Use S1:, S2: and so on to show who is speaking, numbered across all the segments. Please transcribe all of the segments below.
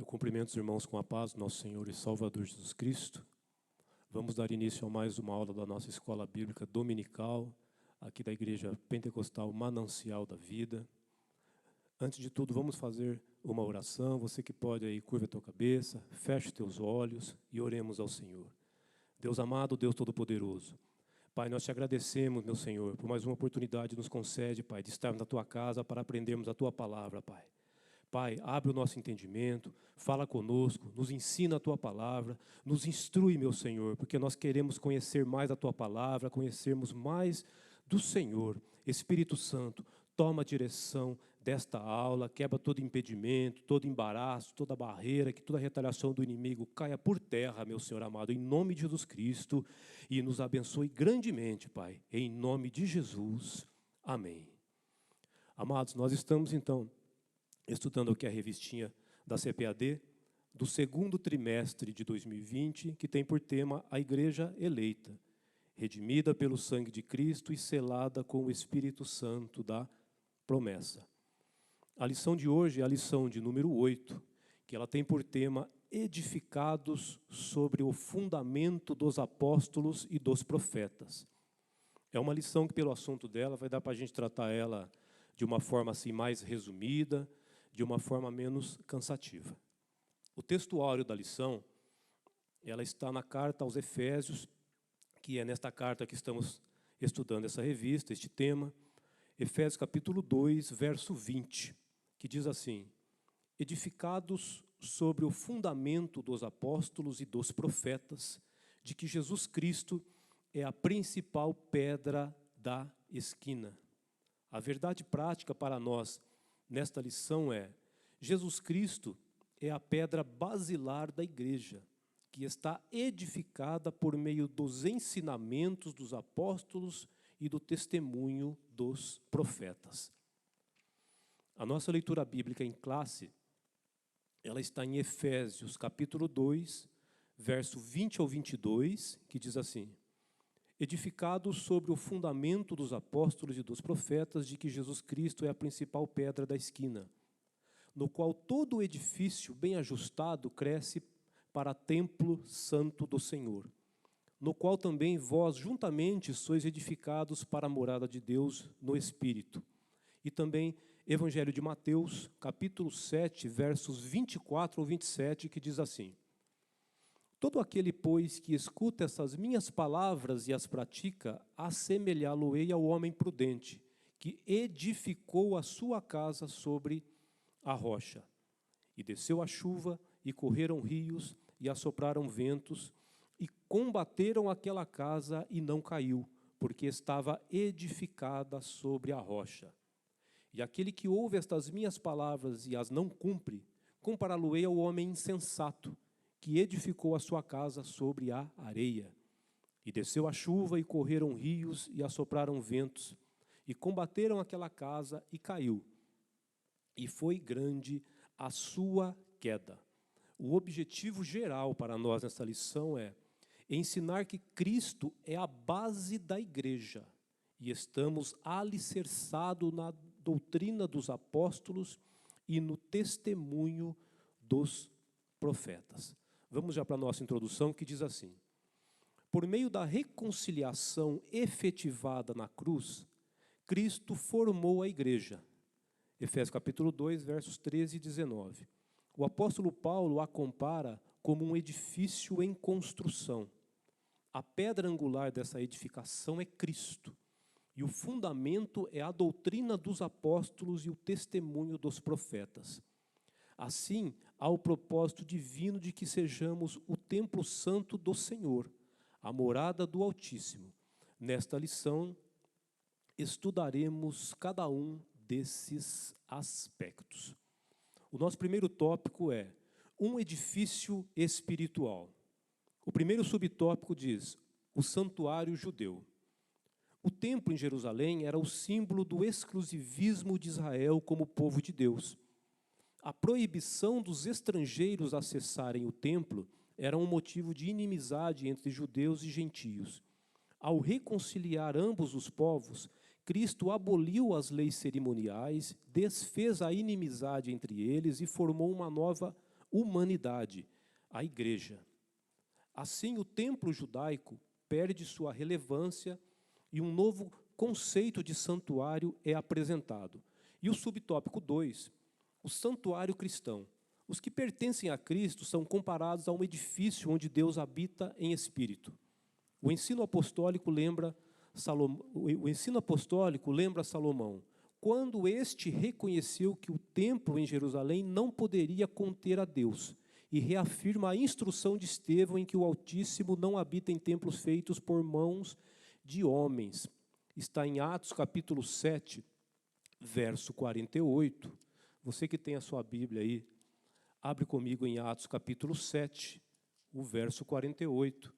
S1: Eu cumprimento os irmãos com a paz do nosso Senhor e Salvador Jesus Cristo. Vamos dar início a mais uma aula da nossa escola bíblica dominical, aqui da Igreja Pentecostal Manancial da Vida. Antes de tudo, vamos fazer uma oração. Você que pode aí, curva a tua cabeça, feche os teus olhos e oremos ao Senhor. Deus amado, Deus Todo-Poderoso, Pai, nós te agradecemos, meu Senhor, por mais uma oportunidade que nos concede, Pai, de estarmos na tua casa para aprendermos a tua palavra, Pai. Pai, abre o nosso entendimento, fala conosco, nos ensina a tua palavra, nos instrui, meu Senhor, porque nós queremos conhecer mais a tua palavra, conhecermos mais do Senhor. Espírito Santo, toma a direção desta aula, quebra todo impedimento, todo embaraço, toda barreira, que toda retaliação do inimigo caia por terra, meu Senhor amado, em nome de Jesus Cristo, e nos abençoe grandemente, Pai, em nome de Jesus. Amém. Amados, nós estamos então estudando aqui a revistinha da CPAD, do segundo trimestre de 2020, que tem por tema a Igreja Eleita, redimida pelo sangue de Cristo e selada com o Espírito Santo da promessa. A lição de hoje é a lição de número 8, que ela tem por tema edificados sobre o fundamento dos apóstolos e dos profetas. É uma lição que, pelo assunto dela, vai dar para a gente tratar ela de uma forma assim mais resumida, de uma forma menos cansativa. O textuário da lição, ela está na carta aos Efésios, que é nesta carta que estamos estudando essa revista, este tema, Efésios capítulo 2, verso 20, que diz assim: edificados sobre o fundamento dos apóstolos e dos profetas, de que Jesus Cristo é a principal pedra da esquina. A verdade prática para nós nesta lição é: Jesus Cristo é a pedra basilar da igreja, que está edificada por meio dos ensinamentos dos apóstolos e do testemunho dos profetas. A nossa leitura bíblica em classe, ela está em Efésios capítulo 2, verso 20 ao 22, que diz assim: edificados sobre o fundamento dos apóstolos e dos profetas, de que Jesus Cristo é a principal pedra da esquina, no qual todo o edifício bem ajustado cresce para templo santo do Senhor, no qual também vós juntamente sois edificados para a morada de Deus no Espírito. E também Evangelho de Mateus, capítulo 7, versos 24 ao 27, que diz assim: todo aquele, pois, que escuta essas minhas palavras e as pratica, assemelhá-lo-ei ao homem prudente, que edificou a sua casa sobre a rocha. E desceu a chuva, e correram rios, e assopraram ventos, e combateram aquela casa, e não caiu, porque estava edificada sobre a rocha. E aquele que ouve estas minhas palavras e as não cumpre, compará-lo-ei ao homem insensato, que edificou a sua casa sobre a areia. E desceu a chuva, e correram rios, e assopraram ventos, e combateram aquela casa, e caiu. E foi grande a sua queda. O objetivo geral para nós nessa lição é ensinar que Cristo é a base da igreja, e estamos alicerçados na doutrina dos apóstolos e no testemunho dos profetas. Vamos já para a nossa introdução, que diz assim: por meio da reconciliação efetivada na cruz, Cristo formou a igreja. Efésios capítulo 2, versos 13 e 19. O apóstolo Paulo a compara como um edifício em construção. A pedra angular dessa edificação é Cristo, e o fundamento é a doutrina dos apóstolos e o testemunho dos profetas. Assim, há o propósito divino de que sejamos o templo santo do Senhor, a morada do Altíssimo. Nesta lição, estudaremos cada um desses aspectos. O nosso primeiro tópico é um edifício espiritual. O primeiro subtópico diz: o santuário judeu. O templo em Jerusalém era o símbolo do exclusivismo de Israel como povo de Deus. A proibição dos estrangeiros acessarem o templo era um motivo de inimizade entre judeus e gentios. Ao reconciliar ambos os povos, Cristo aboliu as leis cerimoniais, desfez a inimizade entre eles e formou uma nova humanidade, a igreja. Assim, o templo judaico perde sua relevância e um novo conceito de santuário é apresentado. E o subtópico 2, o santuário cristão. Os que pertencem a Cristo são comparados a um edifício onde Deus habita em espírito. O ensino apostólico lembra Salomão, quando este reconheceu que o templo em Jerusalém não poderia conter a Deus, e reafirma a instrução de Estevão em que o Altíssimo não habita em templos feitos por mãos de homens. Está em Atos capítulo 7, verso 48. Você que tem a sua Bíblia aí, abre comigo em Atos capítulo 7, o verso 48,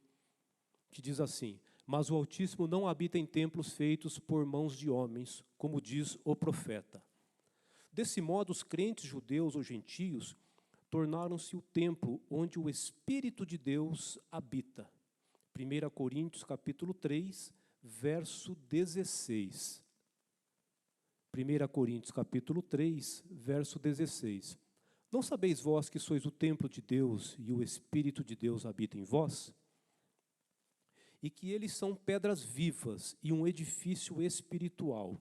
S1: que diz assim: mas o Altíssimo não habita em templos feitos por mãos de homens, como diz o profeta. Desse modo, os crentes judeus ou gentios tornaram-se o templo onde o Espírito de Deus habita. 1 Coríntios capítulo 3, verso 16. 1 Coríntios capítulo 3, verso 16. Não sabeis vós que sois o templo de Deus e o Espírito de Deus habita em vós? E que eles são pedras vivas e um edifício espiritual.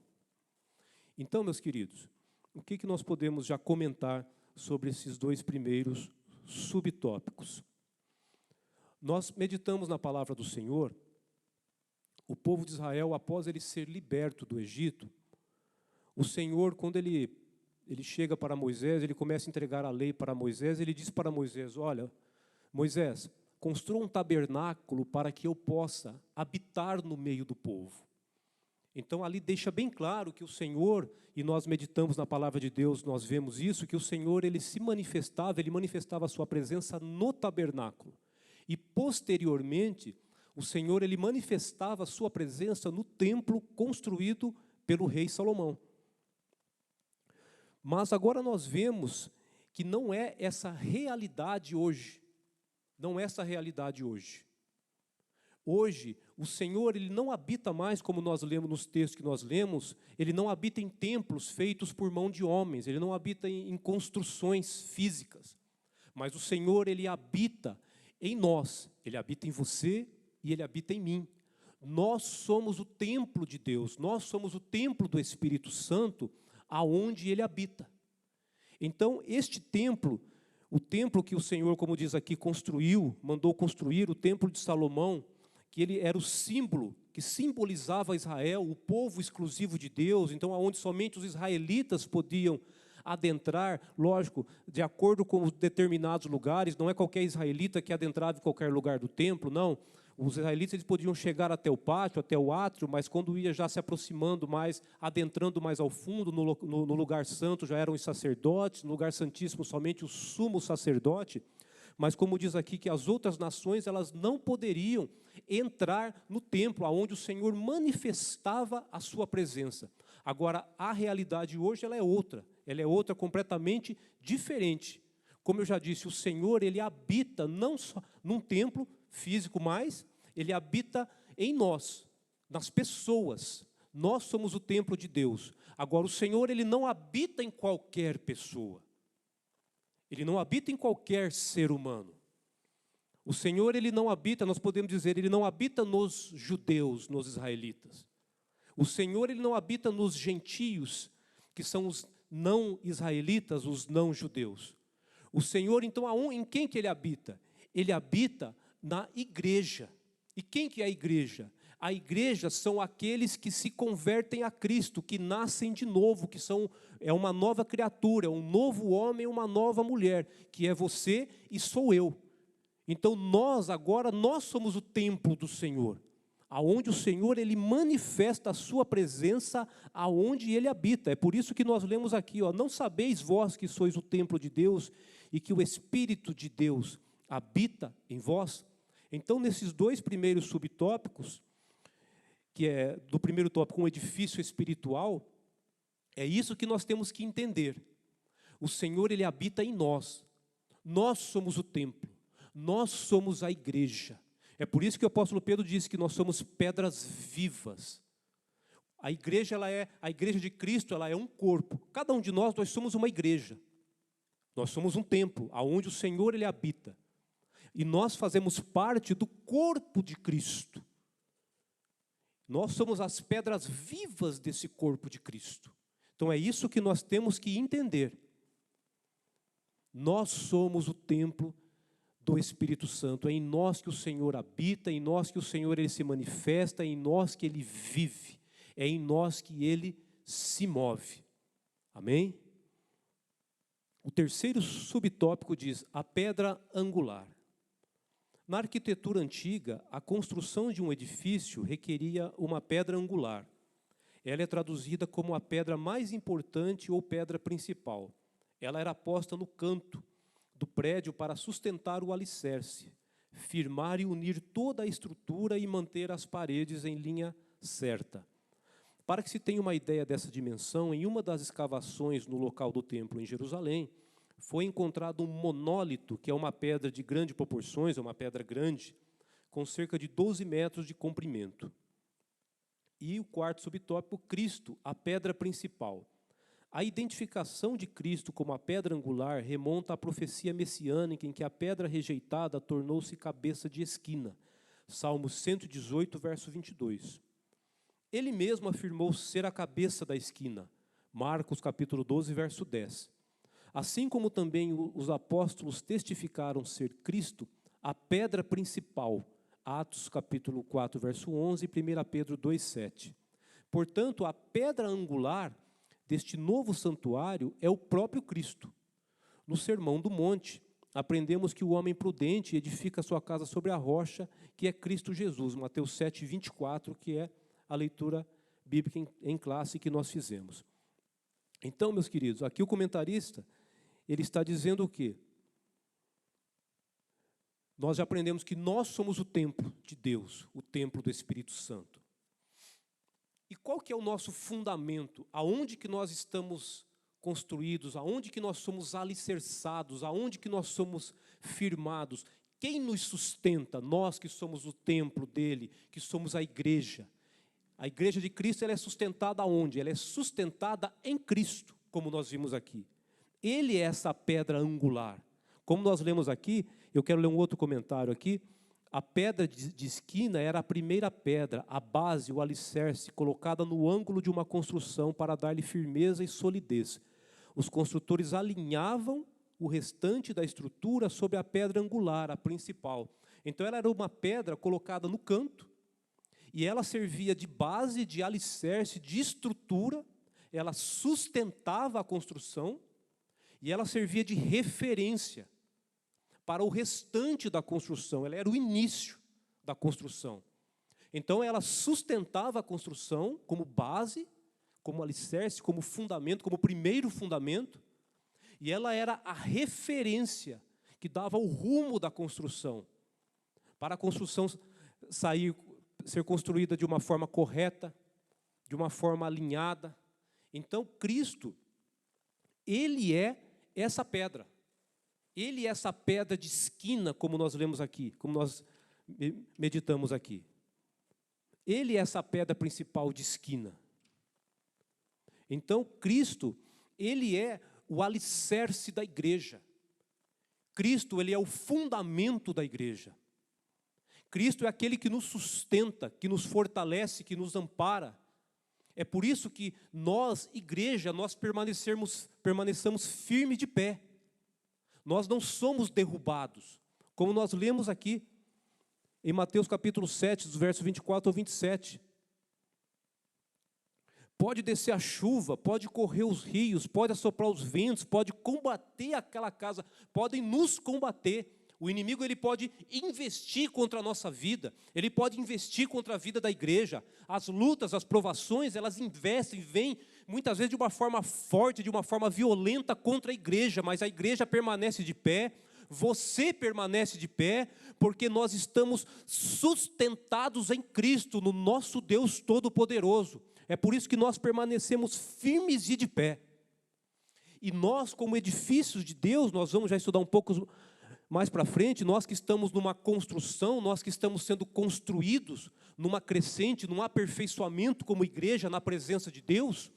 S1: Então, meus queridos, o que nós podemos já comentar sobre esses dois primeiros subtópicos? Nós meditamos na palavra do Senhor. O povo de Israel, após ele ser liberto do Egito, o Senhor, quando ele chega para Moisés, ele começa a entregar a lei para Moisés, ele diz para Moisés: olha, Moisés, construa um tabernáculo para que eu possa habitar no meio do povo. Então, ali deixa bem claro que o Senhor, e nós meditamos na palavra de Deus, nós vemos isso, que o Senhor, ele manifestava a sua presença no tabernáculo. E, posteriormente, o Senhor, ele manifestava a sua presença no templo construído pelo rei Salomão. Mas agora nós vemos que não é essa realidade hoje. Não é essa realidade hoje. Hoje, o Senhor, ele não habita mais, como nós lemos nos textos que nós lemos, ele não habita em templos feitos por mão de homens, ele não habita em construções físicas. Mas o Senhor, ele habita em nós, ele habita em você e ele habita em mim. Nós somos o templo de Deus, nós somos o templo do Espírito Santo, aonde ele habita. Então, este templo, o templo que o Senhor, como diz aqui, mandou construir, o templo de Salomão, que ele era o símbolo, que simbolizava Israel, o povo exclusivo de Deus, então aonde somente os israelitas podiam adentrar, lógico, de acordo com determinados lugares, não é qualquer israelita que adentrava em qualquer lugar do templo, não. Os israelitas, eles podiam chegar até o pátio, até o átrio, mas quando ia já se aproximando mais, adentrando mais ao fundo, no lugar santo, já eram os sacerdotes, no lugar santíssimo somente o sumo sacerdote. Mas como diz aqui que as outras nações, elas não poderiam entrar no templo, onde o Senhor manifestava a sua presença. Agora, a realidade hoje, ela é outra completamente diferente. Como eu já disse, o Senhor, ele habita não só num templo físico, mas ele habita em nós, nas pessoas. Nós somos o templo de Deus. Agora, o Senhor, ele não habita em qualquer pessoa. Ele não habita em qualquer ser humano. O Senhor, ele não habita, nós podemos dizer, ele não habita nos judeus, nos israelitas. O Senhor, ele não habita nos gentios, que são os não israelitas, os não judeus. O Senhor, então, em quem que ele habita? Ele habita na igreja. E quem que é a igreja? A igreja são aqueles que se convertem a Cristo, que nascem de novo, é uma nova criatura, um novo homem, uma nova mulher, que é você e sou eu. Então nós somos o templo do Senhor, aonde o Senhor, ele manifesta a sua presença aonde ele habita. É por isso que nós lemos aqui, não sabeis vós que sois o templo de Deus e que o Espírito de Deus habita em vós? Então, nesses dois primeiros subtópicos, que é do primeiro tópico, um edifício espiritual, é isso que nós temos que entender. O Senhor, ele habita em nós. Nós somos o templo. Nós somos a igreja. É por isso que o apóstolo Pedro disse que nós somos pedras vivas. A igreja de Cristo, ela é um corpo. Cada um de nós somos uma igreja. Nós somos um templo, aonde o Senhor ele habita. E nós fazemos parte do corpo de Cristo. Nós somos as pedras vivas desse corpo de Cristo. Então é isso que nós temos que entender. Nós somos o templo do Espírito Santo. É em nós que o Senhor habita, é em nós que o Senhor ele se manifesta, é em nós que ele vive, é em nós que ele se move. Amém? O terceiro subtópico diz a pedra angular. Na arquitetura antiga, a construção de um edifício requeria uma pedra angular. Ela é traduzida como a pedra mais importante ou pedra principal. Ela era posta no canto do prédio para sustentar o alicerce, firmar e unir toda a estrutura e manter as paredes em linha certa. Para que se tenha uma ideia dessa dimensão, em uma das escavações no local do templo em Jerusalém, foi encontrado um monólito, que é uma pedra de grandes proporções, é uma pedra grande, com cerca de 12 metros de comprimento. E o quarto subtópico, Cristo, a pedra principal. A identificação de Cristo como a pedra angular remonta à profecia messiânica em que a pedra rejeitada tornou-se cabeça de esquina. Salmos 118, verso 22. Ele mesmo afirmou ser a cabeça da esquina. Marcos capítulo 12, verso 10. Assim como também os apóstolos testificaram ser Cristo, a pedra principal. Atos capítulo 4, verso 11 e 1 Pedro 2, 7. Portanto, a pedra angular deste novo santuário é o próprio Cristo. No Sermão do Monte, aprendemos que o homem prudente edifica sua casa sobre a rocha, que é Cristo Jesus. Mateus 7, 24, que é a leitura bíblica em classe que nós fizemos. Então, meus queridos, aqui o comentarista, ele está dizendo o quê? Nós já aprendemos que nós somos o templo de Deus, o templo do Espírito Santo. E qual que é o nosso fundamento? Aonde que nós estamos construídos? Aonde que nós somos alicerçados? Aonde que nós somos firmados? Quem nos sustenta? Nós que somos o templo dele, que somos a igreja. A igreja de Cristo ela é sustentada aonde? Ela é sustentada em Cristo, como nós vimos aqui. Ele é essa pedra angular. Como nós lemos aqui, eu quero ler um outro comentário aqui. A pedra de esquina era a primeira pedra, a base, o alicerce, colocada no ângulo de uma construção para dar-lhe firmeza e solidez. Os construtores alinhavam o restante da estrutura sobre a pedra angular, a principal. Então ela era uma pedra colocada no canto, e ela servia de base, de alicerce, de estrutura, ela sustentava a construção, e ela servia de referência para o restante da construção. Ela era o início da construção. Então, ela sustentava a construção como base, como alicerce, como fundamento, como primeiro fundamento, e ela era a referência que dava o rumo da construção, para a construção ser construída de uma forma correta, de uma forma alinhada. Então, Cristo, ele é essa pedra. Ele é essa pedra de esquina, como nós lemos aqui, como nós meditamos aqui. Ele é essa pedra principal de esquina. Então, Cristo, ele é o alicerce da igreja. Cristo, ele é o fundamento da igreja. Cristo é aquele que nos sustenta, que nos fortalece, que nos ampara. É por isso que nós, igreja, nós permaneçamos firmes de pé. Nós não somos derrubados, como nós lemos aqui em Mateus capítulo 7, dos versos 24 ao 27. Pode descer a chuva, pode correr os rios, pode assoprar os ventos, pode combater aquela casa, podem nos combater. O inimigo ele pode investir contra a nossa vida, ele pode investir contra a vida da igreja. As lutas, as provações, elas investem, vêm muitas vezes de uma forma forte, de uma forma violenta contra a igreja, mas a igreja permanece de pé, você permanece de pé, porque nós estamos sustentados em Cristo, no nosso Deus Todo-Poderoso. É por isso que nós permanecemos firmes e de pé. E nós, como edifícios de Deus, nós vamos já estudar um pouco mais para frente, nós que estamos numa construção, nós que estamos sendo construídos numa crescente, num aperfeiçoamento como igreja na presença de Deus,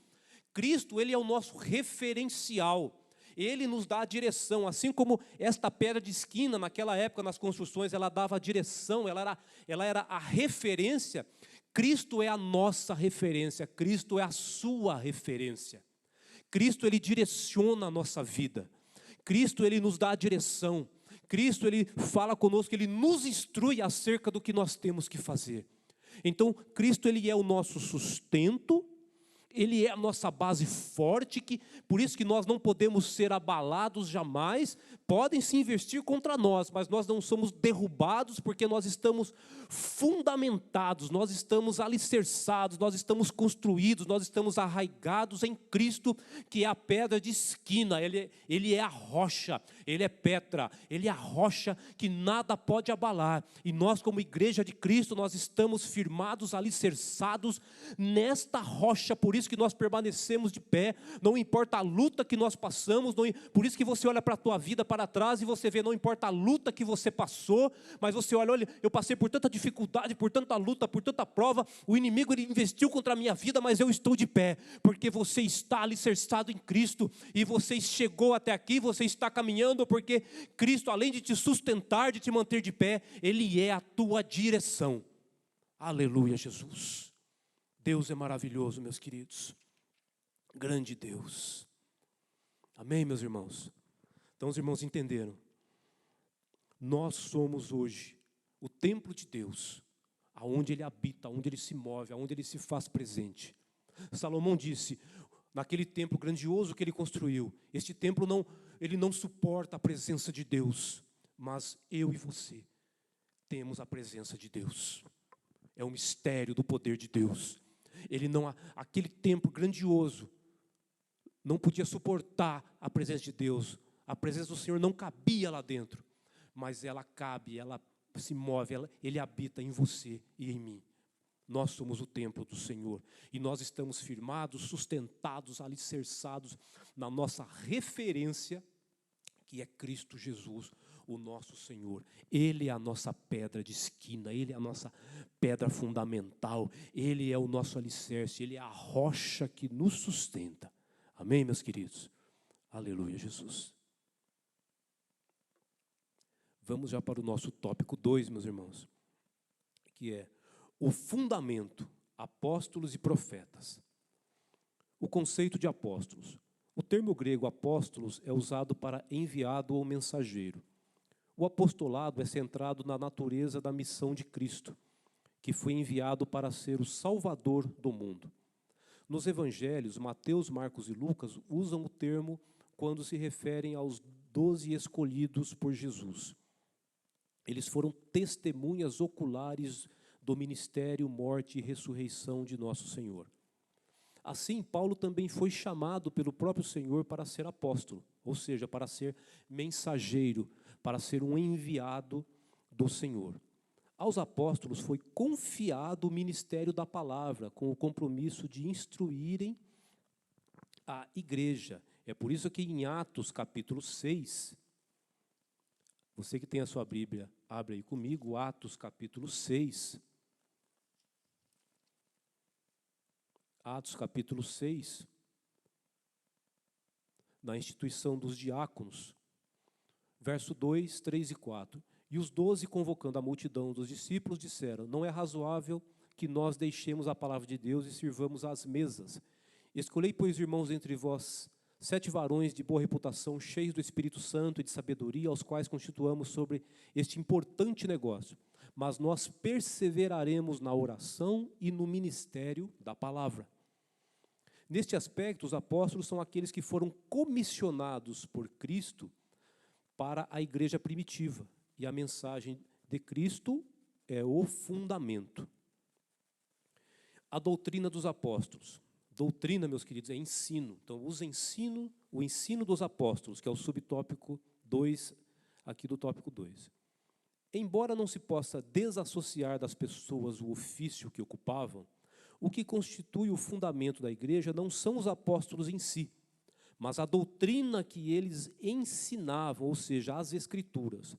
S1: Cristo, ele é o nosso referencial. Ele nos dá a direção, assim como esta pedra de esquina, naquela época, nas construções, ela dava a direção, ela era a referência. Cristo é a nossa referência, Cristo é a sua referência. Cristo, Ele direciona a nossa vida. Cristo, Ele nos dá a direção. Cristo, Ele fala conosco, Ele nos instrui acerca do que nós temos que fazer. Então, Cristo, Ele é o nosso sustento, Ele é a nossa base forte, por isso que nós não podemos ser abalados jamais. Podem se investir contra nós, mas nós não somos derrubados, porque nós estamos fundamentados, nós estamos alicerçados, nós estamos construídos, nós estamos arraigados em Cristo, que é a pedra de esquina. Ele é a rocha, Ele é Petra, Ele é a rocha que nada pode abalar. E nós, como igreja de Cristo, nós estamos firmados, alicerçados nesta rocha. Por isso que nós permanecemos de pé, não importa a luta que nós passamos, por isso que você olha para a tua vida para trás e você vê, não importa a luta que você passou, mas você olha, eu passei por tanta dificuldade, por tanta luta, por tanta prova, o inimigo ele investiu contra a minha vida, mas eu estou de pé, porque você está alicerçado em Cristo, e você chegou até aqui, você está caminhando, porque Cristo, além de te sustentar, de te manter de pé, Ele é a tua direção. Aleluia, Jesus. Deus é maravilhoso, meus queridos. Grande Deus. Amém, meus irmãos? Então os irmãos entenderam. Nós somos hoje o templo de Deus, aonde Ele habita, aonde Ele se move, aonde Ele se faz presente. Salomão disse, naquele templo grandioso que ele construiu, este templo ele não suporta a presença de Deus, mas eu e você temos a presença de Deus. É um mistério do poder de Deus. Aquele templo grandioso não podia suportar a presença de Deus. A presença do Senhor não cabia lá dentro, mas ela cabe, ela se move, Ele habita em você e em mim. Nós somos o templo do Senhor e nós estamos firmados, sustentados, alicerçados na nossa referência, que é Cristo Jesus, o nosso Senhor. Ele é a nossa pedra de esquina, Ele é a nossa pedra fundamental, Ele é o nosso alicerce, Ele é a rocha que nos sustenta. Amém, meus queridos? Aleluia, Jesus. Vamos já para o nosso tópico 2, meus irmãos, que é o fundamento, apóstolos e profetas. O conceito de apóstolos. O termo grego apóstolos é usado para enviado ou mensageiro. O apostolado é centrado na natureza da missão de Cristo, que foi enviado para ser o Salvador do mundo. Nos evangelhos, Mateus, Marcos e Lucas usam o termo quando se referem aos 12 escolhidos por Jesus. Eles foram testemunhas oculares do ministério, morte e ressurreição de nosso Senhor. Assim, Paulo também foi chamado pelo próprio Senhor para ser apóstolo, ou seja, para ser mensageiro, para ser um enviado do Senhor. Aos apóstolos foi confiado o ministério da palavra, com o compromisso de instruírem a igreja. É por isso que em Atos capítulo 6, você que tem a sua Bíblia, abre aí comigo, Atos capítulo 6. Atos capítulo 6, na instituição dos diáconos, verso 2, 3 e 4. E os 12, convocando a multidão dos discípulos, disseram, não é razoável que nós deixemos a palavra de Deus e sirvamos às mesas. Escolhei, pois, irmãos, entre vós, 7 varões de boa reputação, cheios do Espírito Santo e de sabedoria, aos quais constituamos sobre este importante negócio. Mas nós perseveraremos na oração e no ministério da palavra. Neste aspecto, os apóstolos são aqueles que foram comissionados por Cristo para a igreja primitiva. E a mensagem de Cristo é o fundamento. A doutrina dos apóstolos. Doutrina, meus queridos, é ensino. Então, o ensino dos apóstolos, que é o subtópico 2, aqui do tópico 2. Embora não se possa desassociar das pessoas o ofício que ocupavam, o que constitui o fundamento da igreja não são os apóstolos em si, mas a doutrina que eles ensinavam, ou seja, as Escrituras.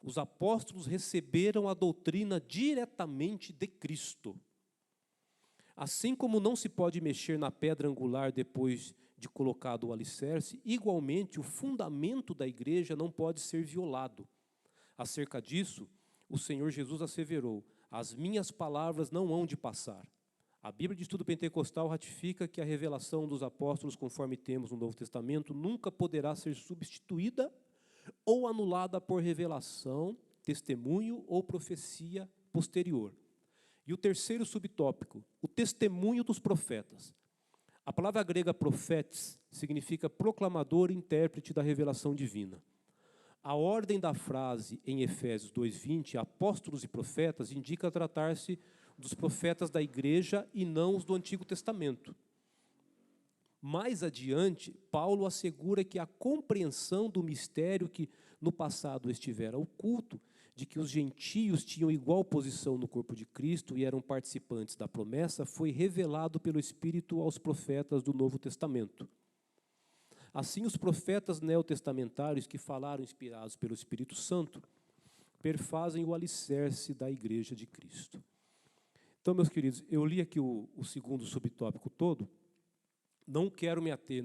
S1: Os apóstolos receberam a doutrina diretamente de Cristo. Assim como não se pode mexer na pedra angular depois de colocado o alicerce, igualmente o fundamento da igreja não pode ser violado. Acerca disso, o Senhor Jesus asseverou: as minhas palavras não hão de passar. A Bíblia de Estudo Pentecostal ratifica que a revelação dos apóstolos, conforme temos no Novo Testamento, nunca poderá ser substituída ou anulada por revelação, testemunho ou profecia posterior. E o terceiro subtópico, o testemunho dos profetas. A palavra grega profetes significa proclamador e intérprete da revelação divina. A ordem da frase em Efésios 2:20, apóstolos e profetas, indica tratar-se dos profetas da igreja e não os do Antigo Testamento. Mais adiante, Paulo assegura que a compreensão do mistério que no passado estivera oculto, de que os gentios tinham igual posição no corpo de Cristo e eram participantes da promessa, foi revelado pelo Espírito aos profetas do Novo Testamento. Assim, os profetas neotestamentários que falaram inspirados pelo Espírito Santo perfazem o alicerce da igreja de Cristo. Então, meus queridos, eu li aqui o segundo subtópico todo. Não quero me ater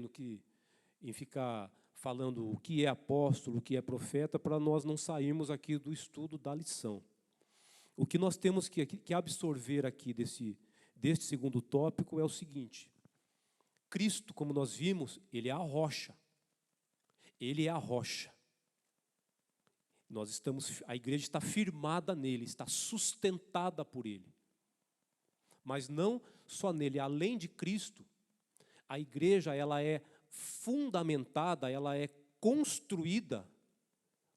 S1: em ficar falando o que é apóstolo, o que é profeta, para nós não sairmos aqui do estudo da lição. O que nós temos que absorver aqui deste segundo tópico é o seguinte: Cristo, como nós vimos, ele é a rocha. Ele é a rocha. A igreja está firmada nele, está sustentada por ele. Mas não só nele, além de Cristo, a igreja ela é fundamentada, ela é construída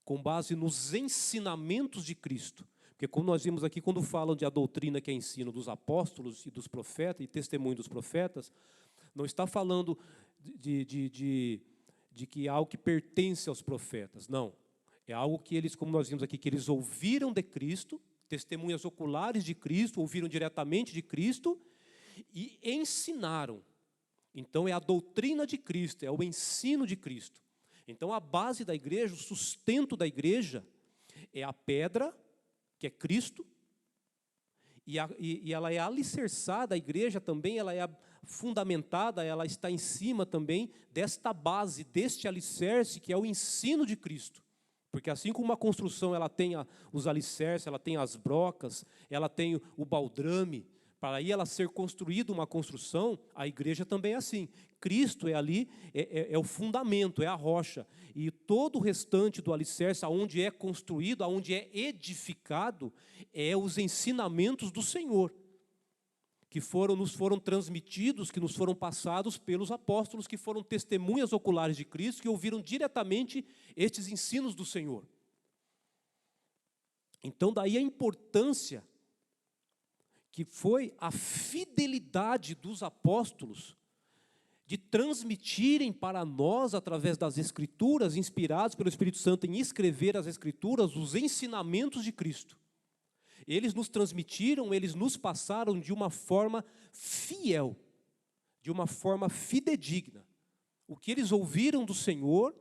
S1: com base nos ensinamentos de Cristo. Porque como nós vimos aqui, quando falam de a doutrina que é ensino dos apóstolos e dos profetas, e testemunho dos profetas, não está falando de que é algo que pertence aos profetas, não. É algo que eles, como nós vimos aqui, que eles ouviram de Cristo, testemunhas oculares de Cristo, ouviram diretamente de Cristo e ensinaram. Então, é a doutrina de Cristo, é o ensino de Cristo. Então, a base da igreja, o sustento da igreja, é a pedra, que é Cristo, e ela é alicerçada, a igreja também, ela é fundamentada, ela está em cima também desta base, deste alicerce, que é o ensino de Cristo. Porque assim como uma construção ela tem os alicerces, ela tem as brocas, ela tem o baldrame, para aí ela ser construída uma construção, a igreja também é assim. Cristo é ali, é o fundamento, é a rocha. E todo o restante do alicerce, aonde é construído, aonde é edificado, é os ensinamentos do Senhor, que nos foram transmitidos, que nos foram passados pelos apóstolos, que foram testemunhas oculares de Cristo, que ouviram diretamente estes ensinos do Senhor. Então, daí a importância que foi a fidelidade dos apóstolos de transmitirem para nós, através das Escrituras, inspirados pelo Espírito Santo em escrever as Escrituras, os ensinamentos de Cristo. Eles nos transmitiram, eles nos passaram de uma forma fiel, de uma forma fidedigna. O que eles ouviram do Senhor,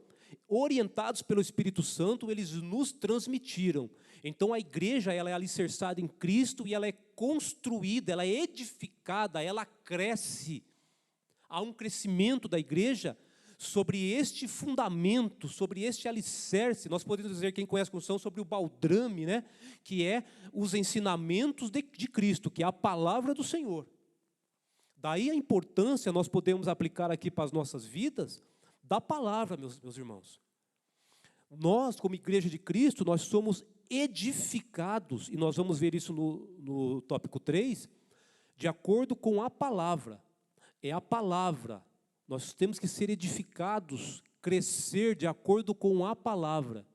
S1: orientados pelo Espírito Santo, eles nos transmitiram. Então a igreja ela é alicerçada em Cristo e ela é construída, ela é edificada, ela cresce. Há um crescimento da igreja sobre este fundamento, sobre este alicerce. Nós podemos dizer, quem conhece a construção, sobre o baldrame, né? Que é os ensinamentos de Cristo, que é a palavra do Senhor. Daí a importância, nós podemos aplicar aqui para as nossas vidas, da palavra, meus irmãos. Nós, como igreja de Cristo, nós somos edificados, e nós vamos ver isso no tópico 3, de acordo com a palavra. É a palavra. Nós temos que ser edificados, crescer de acordo com a palavra.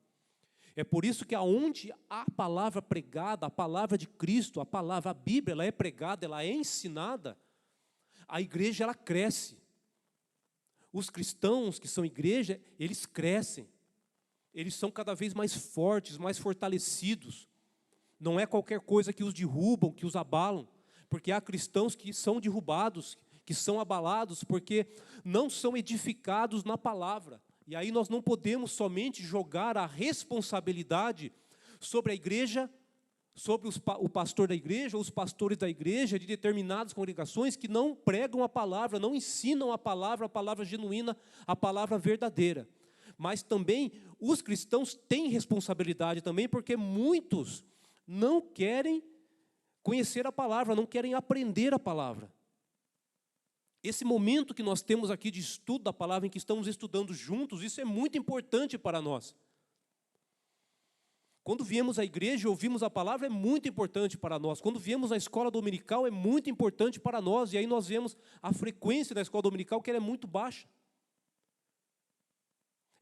S1: É por isso que aonde a palavra pregada, a palavra de Cristo, a Bíblia, ela é pregada, ela é ensinada, a igreja ela cresce. Os cristãos que são igreja, eles crescem. Eles são cada vez mais fortes, mais fortalecidos. Não é qualquer coisa que os derrubam, que os abalam, porque há cristãos que são derrubados, que são abalados, porque não são edificados na palavra. E aí nós não podemos somente jogar a responsabilidade sobre a igreja, sobre o pastor da igreja, ou os pastores da igreja, de determinadas congregações que não pregam a palavra, não ensinam a palavra genuína, a palavra verdadeira. Mas também os cristãos têm responsabilidade também, porque muitos não querem conhecer a palavra, não querem aprender a palavra. Esse momento que nós temos aqui de estudo da palavra, em que estamos estudando juntos, isso é muito importante para nós. Quando viemos à igreja e ouvimos a palavra, é muito importante para nós. Quando viemos à escola dominical, é muito importante para nós. E aí nós vemos a frequência da escola dominical, que ela é muito baixa.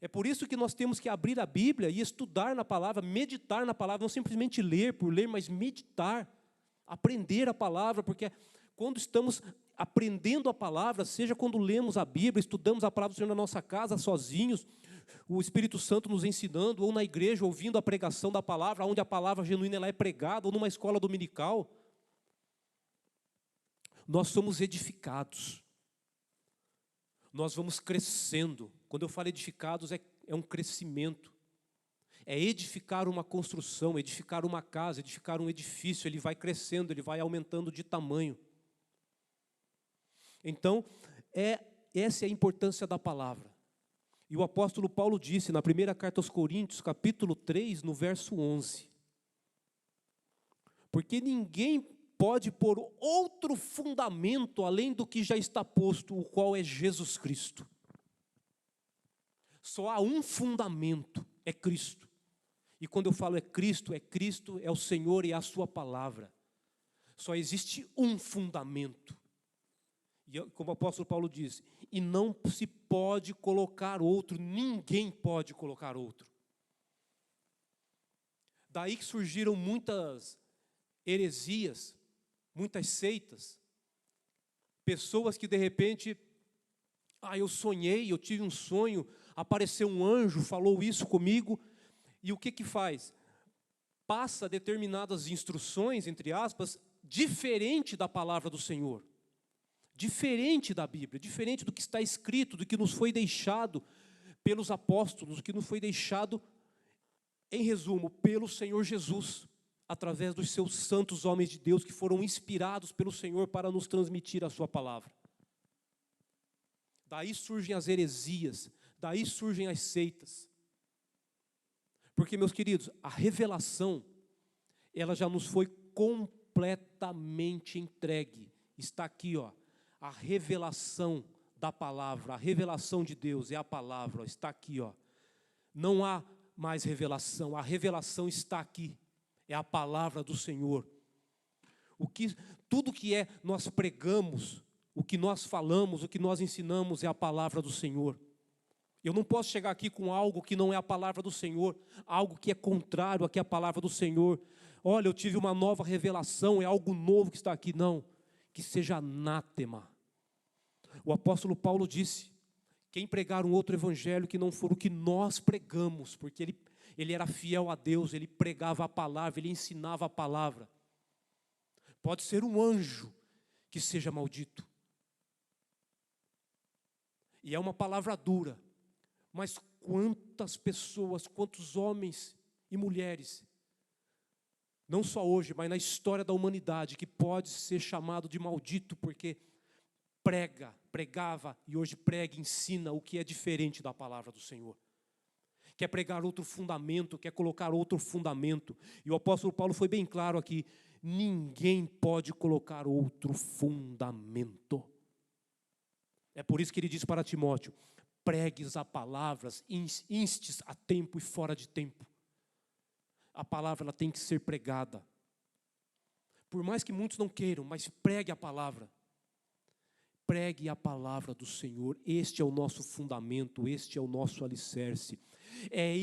S1: É por isso que nós temos que abrir a Bíblia e estudar na palavra, meditar na palavra, não simplesmente ler por ler, mas meditar, aprender a palavra, porque quando estamos aprendendo a palavra, seja quando lemos a Bíblia, estudamos a palavra do Senhor na nossa casa, sozinhos, o Espírito Santo nos ensinando, ou na igreja, ouvindo a pregação da palavra, onde a palavra genuína ela é pregada, ou numa escola dominical, nós somos edificados. Nós vamos crescendo. Quando eu falo edificados, é um crescimento. É edificar uma construção, edificar uma casa, edificar um edifício. Ele vai crescendo, ele vai aumentando de tamanho. Então, essa é a importância da palavra. E o apóstolo Paulo disse na primeira carta aos Coríntios, capítulo 3, no verso 11. Porque ninguém pode pôr outro fundamento além do que já está posto, o qual é Jesus Cristo. Só há um fundamento, é Cristo. E quando eu falo é Cristo, é o Senhor e a sua palavra. Só existe um fundamento. E como o apóstolo Paulo diz, e não se pode colocar outro, ninguém pode colocar outro. Daí que surgiram muitas heresias, muitas seitas, pessoas que de repente, eu sonhei, eu tive um sonho, apareceu um anjo, falou isso comigo, e o que faz? Passa determinadas instruções, entre aspas, diferente da palavra do Senhor. Diferente da Bíblia, diferente do que está escrito, do que nos foi deixado pelos apóstolos, do que nos foi deixado, em resumo, pelo Senhor Jesus, através dos seus santos homens de Deus, que foram inspirados pelo Senhor para nos transmitir a sua palavra. Daí surgem as heresias, daí surgem as seitas. Porque, meus queridos, a revelação, ela já nos foi completamente entregue. Está aqui, a revelação da palavra, a revelação de Deus é a palavra, está aqui, Não há mais revelação, a revelação está aqui, é a palavra do Senhor. Tudo que nós pregamos, o que nós falamos, o que nós ensinamos é a palavra do Senhor. Eu não posso chegar aqui com algo que não é a palavra do Senhor, algo que é contrário a que é a palavra do Senhor. Olha, eu tive uma nova revelação, é algo novo que está aqui. Não, que seja anátema. O apóstolo Paulo disse, quem pregar um outro evangelho que não for o que nós pregamos, porque ele era fiel a Deus, ele pregava a palavra, ele ensinava a palavra. Pode ser um anjo que seja maldito. E é uma palavra dura, mas quantas pessoas, quantos homens e mulheres, não só hoje, mas na história da humanidade, que pode ser chamado de maldito, porque pregava, e hoje prega e ensina o que é diferente da palavra do Senhor. Quer pregar outro fundamento, quer colocar outro fundamento. E o apóstolo Paulo foi bem claro aqui, ninguém pode colocar outro fundamento. É por isso que ele diz para Timóteo, pregues a palavras, instes a tempo e fora de tempo. A palavra ela tem que ser pregada. Por mais que muitos não queiram, mas pregue a palavra. Pregue a palavra do Senhor, este é o nosso fundamento, este é o nosso alicerce. É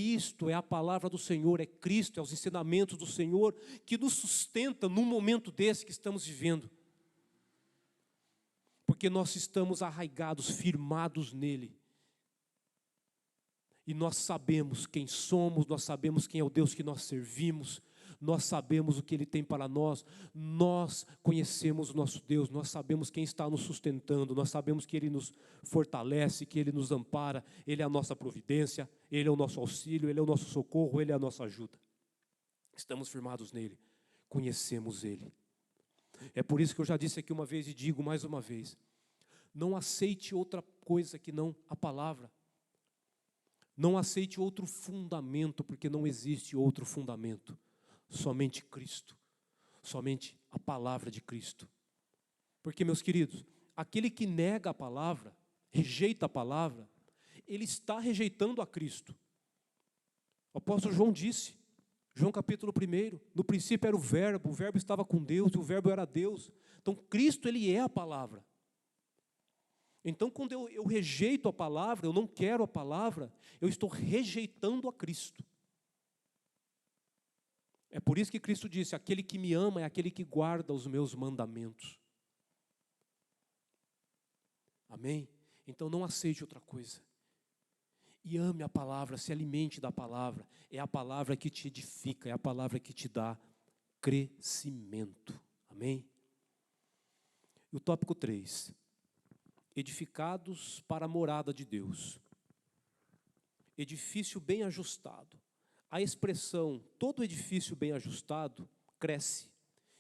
S1: a palavra do Senhor, é Cristo, é os ensinamentos do Senhor que nos sustenta num momento desse que estamos vivendo. Porque nós estamos arraigados, firmados nele. E nós sabemos quem somos, nós sabemos quem é o Deus que nós servimos, nós sabemos o que Ele tem para nós conhecemos o nosso Deus, nós sabemos quem está nos sustentando, nós sabemos que Ele nos fortalece, que Ele nos ampara, Ele é a nossa providência, Ele é o nosso auxílio, Ele é o nosso socorro, Ele é a nossa ajuda. Estamos firmados nele. conhecemos Ele. É por isso que eu já disse aqui uma vez e digo mais uma vez: não aceite outra coisa que não a palavra. Não aceite outro fundamento, porque não existe outro fundamento. Somente Cristo. Somente a palavra de Cristo. Porque, meus queridos, aquele que nega a palavra, rejeita a palavra, ele está rejeitando a Cristo. O apóstolo João disse, João capítulo 1, no princípio era o verbo estava com Deus e o verbo era Deus. Então Cristo, ele é a palavra. Então quando eu rejeito a palavra, eu não quero a palavra, eu estou rejeitando a Cristo. É por isso que Cristo disse, aquele que me ama é aquele que guarda os meus mandamentos. Amém? Então não aceite outra coisa. E ame a palavra, se alimente da palavra. É a palavra que te edifica, é a palavra que te dá crescimento. Amém? E o tópico 3. Edificados para a morada de Deus. Edifício bem ajustado. A expressão, todo edifício bem ajustado, cresce.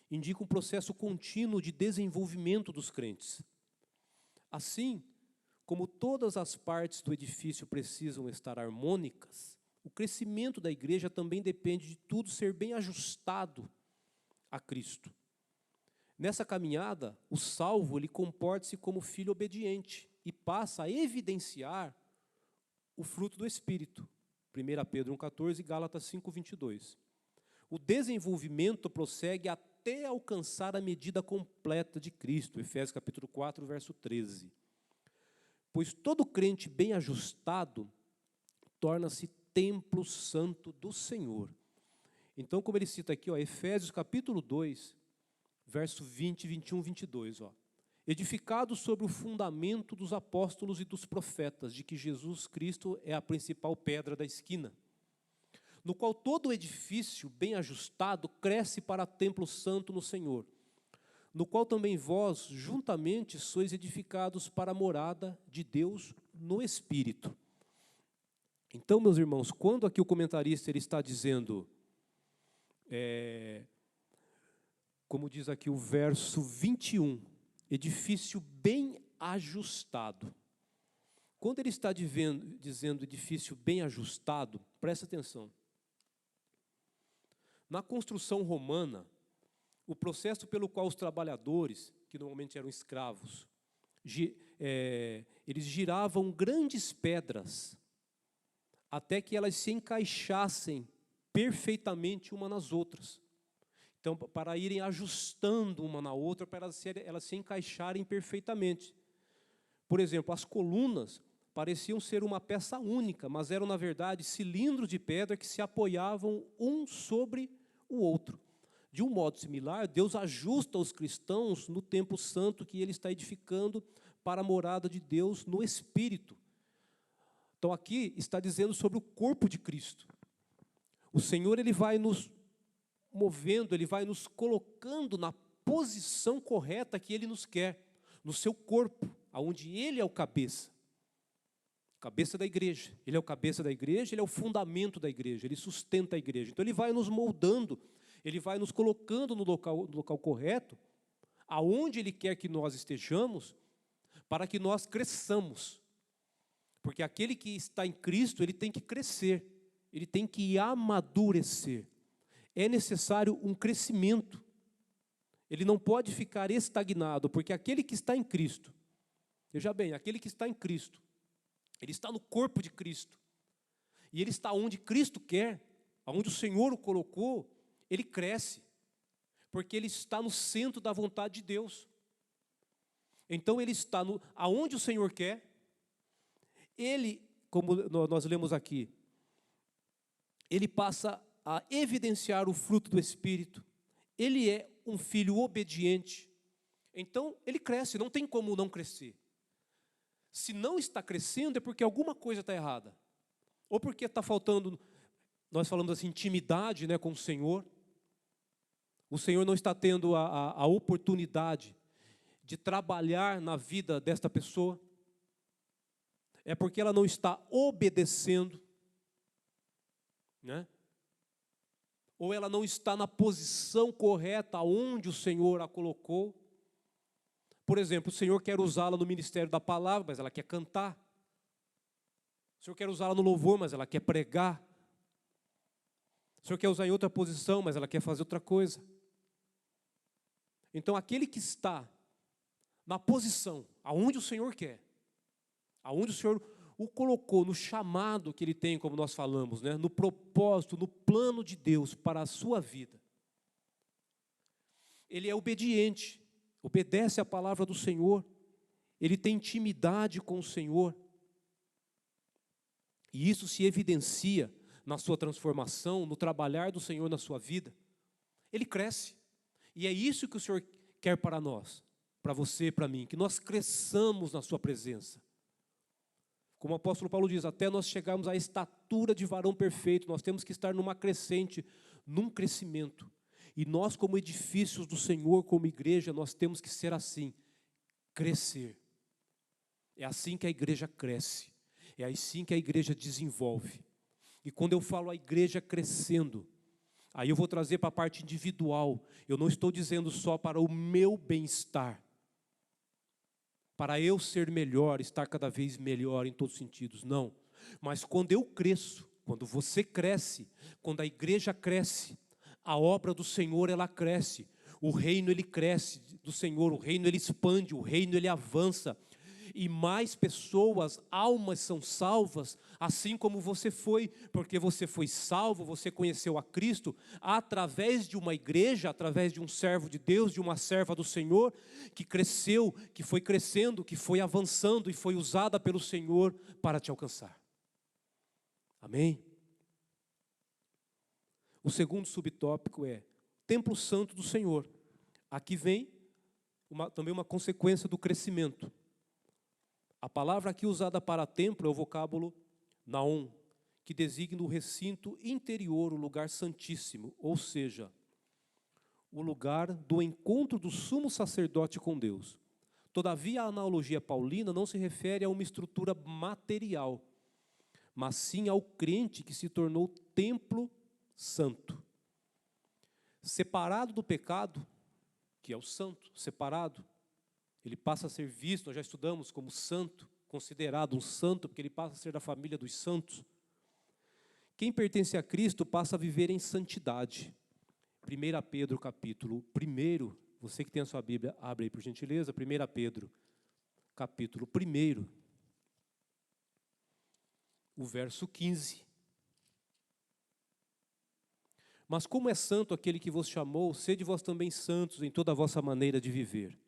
S1: Indica um processo contínuo de desenvolvimento dos crentes. Assim, como todas as partes do edifício precisam estar harmônicas, o crescimento da igreja também depende de tudo ser bem ajustado a Cristo. Nessa caminhada, o salvo, ele comporta-se como filho obediente e passa a evidenciar o fruto do Espírito. 1 Pedro 1,14 e Gálatas 5,22. O desenvolvimento prossegue até alcançar a medida completa de Cristo. Efésios capítulo 4, verso 13. Pois todo crente bem ajustado torna-se templo santo do Senhor. Então, como ele cita aqui, Efésios capítulo 2, verso 20, 21, 22. Edificado sobre o fundamento dos apóstolos e dos profetas, de que Jesus Cristo é a principal pedra da esquina, no qual todo edifício bem ajustado cresce para templo santo no Senhor, no qual também vós, juntamente, sois edificados para a morada de Deus no Espírito. Então, meus irmãos, quando aqui o comentarista ele está dizendo, como diz aqui o verso 21, edifício bem ajustado. Quando ele está dizendo edifício bem ajustado, presta atenção. Na construção romana, o processo pelo qual os trabalhadores, que normalmente eram escravos, eles giravam grandes pedras até que elas se encaixassem perfeitamente uma nas outras. Então, para irem ajustando uma na outra, para elas se encaixarem perfeitamente. Por exemplo, as colunas pareciam ser uma peça única, mas eram, na verdade, cilindros de pedra que se apoiavam um sobre o outro. De um modo similar, Deus ajusta os cristãos no templo santo que Ele está edificando para a morada de Deus no Espírito. Então, aqui está dizendo sobre o corpo de Cristo. O Senhor, Ele vai nos movendo, Ele vai nos colocando na posição correta que Ele nos quer, no seu corpo, onde Ele é o cabeça da igreja. Ele é o cabeça da igreja, Ele é o fundamento da igreja, Ele sustenta a igreja. Então, Ele vai nos moldando, Ele vai nos colocando no local correto, aonde Ele quer que nós estejamos, para que nós cresçamos. Porque aquele que está em Cristo, ele tem que crescer, ele tem que amadurecer. É necessário um crescimento. Ele não pode ficar estagnado, porque aquele que está em Cristo, veja bem, aquele que está em Cristo, ele está no corpo de Cristo, e ele está onde Cristo quer, onde o Senhor o colocou, ele cresce, porque ele está no centro da vontade de Deus. Então ele está aonde o Senhor quer, ele, como nós lemos aqui, ele passa a evidenciar o fruto do Espírito, ele é um filho obediente, então ele cresce, não tem como não crescer. Se não está crescendo é porque alguma coisa está errada, ou porque está faltando, nós falamos assim, intimidade, com o Senhor não está tendo a oportunidade de trabalhar na vida desta pessoa, é porque ela não está obedecendo, ou ela não está na posição correta onde o Senhor a colocou. Por exemplo, o Senhor quer usá-la no ministério da palavra, mas ela quer cantar. O Senhor quer usá-la no louvor, mas ela quer pregar. O Senhor quer usar em outra posição, mas ela quer fazer outra coisa. Então, aquele que está na posição aonde o Senhor quer, aonde o Senhor o colocou, no chamado que Ele tem, como nós falamos, né? No propósito, no plano de Deus para a sua vida, ele é obediente, obedece à palavra do Senhor, ele tem intimidade com o Senhor, e isso se evidencia na sua transformação, no trabalhar do Senhor na sua vida. Ele cresce, e é isso que o Senhor quer para nós, para você, para mim, que nós cresçamos na sua presença. Como o apóstolo Paulo diz, até nós chegarmos à estatura de varão perfeito, nós temos que estar numa crescente, num crescimento. E nós, como edifícios do Senhor, como igreja, nós temos que ser assim, crescer. É assim que a igreja cresce, é assim que a igreja desenvolve. E quando eu falo a igreja crescendo, aí eu vou trazer para a parte individual. Eu não estou dizendo só para o meu bem-estar, para eu ser melhor, estar cada vez melhor em todos os sentidos, não. Mas quando eu cresço, quando você cresce, quando a igreja cresce, a obra do Senhor ela cresce, o reino ele cresce do Senhor, o reino ele expande, o reino ele avança, e mais pessoas, almas são salvas, assim como você foi, porque você foi salvo, você conheceu a Cristo, através de uma igreja, através de um servo de Deus, de uma serva do Senhor, que cresceu, que foi crescendo, que foi avançando e foi usada pelo Senhor para te alcançar. Amém? O segundo subtópico é Templo Santo do Senhor. Aqui vem também uma consequência do crescimento. A palavra aqui usada para templo é o vocábulo naon, que designa o recinto interior, o lugar santíssimo, ou seja, o lugar do encontro do sumo sacerdote com Deus. Todavia, a analogia paulina não se refere a uma estrutura material, mas sim ao crente que se tornou templo santo. Separado do pecado, que é o santo, separado, ele passa a ser visto, nós já estudamos como santo, considerado um santo, porque ele passa a ser da família dos santos. Quem pertence a Cristo passa a viver em santidade. 1 Pedro capítulo 1, você que tem a sua Bíblia, abre aí por gentileza, 1 Pedro capítulo 1, o verso 15. Mas como é santo aquele que vos chamou, sede vós também santos em toda a vossa maneira de viver.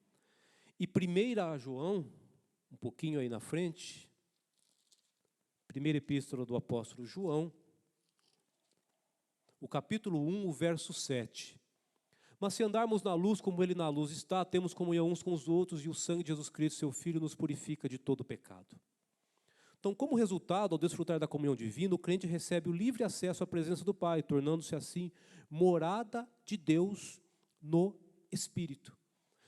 S1: E 1 João, um pouquinho aí na frente, primeira epístola do apóstolo João, o capítulo 1, o verso 7. Mas se andarmos na luz como ele na luz está, temos comunhão uns com os outros, e o sangue de Jesus Cristo, seu Filho, nos purifica de todo pecado. Então, como resultado, ao desfrutar da comunhão divina, o crente recebe o livre acesso à presença do Pai, tornando-se assim morada de Deus no Espírito.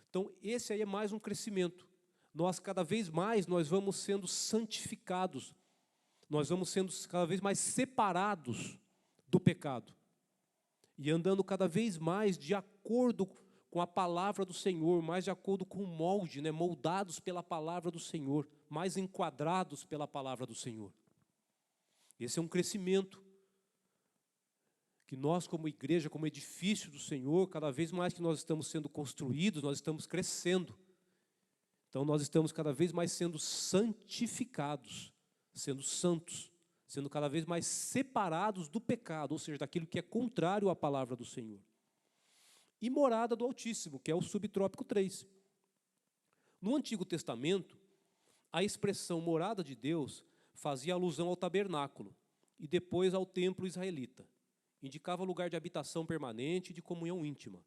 S1: Então, esse aí é mais um crescimento. Nós, cada vez mais, nós vamos sendo santificados. Nós vamos sendo cada vez mais separados do pecado. E andando cada vez mais de acordo com a palavra do Senhor, mais de acordo com o molde, né? Moldados pela palavra do Senhor, mais enquadrados pela palavra do Senhor. Esse é um crescimento que nós, como igreja, como edifício do Senhor, cada vez mais que nós estamos sendo construídos, nós estamos crescendo. Então, nós estamos cada vez mais sendo santificados, sendo santos, sendo cada vez mais separados do pecado, ou seja, daquilo que é contrário à palavra do Senhor. E morada do Altíssimo, que é o subtópico 3. No Antigo Testamento, a expressão morada de Deus fazia alusão ao tabernáculo e depois ao templo israelita. Indicava lugar de habitação permanente e de comunhão íntima.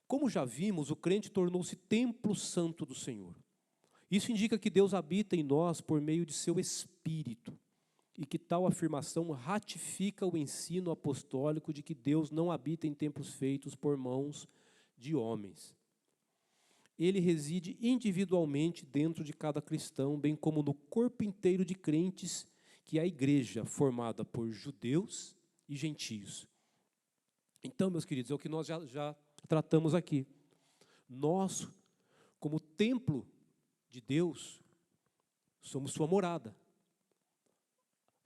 S1: Como já vimos, o crente tornou-se templo santo do Senhor. Isso indica que Deus habita em nós por meio de seu Espírito, e que tal afirmação ratifica o ensino apostólico de que Deus não habita em templos feitos por mãos de homens. Ele reside individualmente dentro de cada cristão, bem como no corpo inteiro de crentes, que é a igreja formada por judeus e gentios. Então, meus queridos, é o que nós já tratamos aqui. Nós, como templo de Deus, somos sua morada.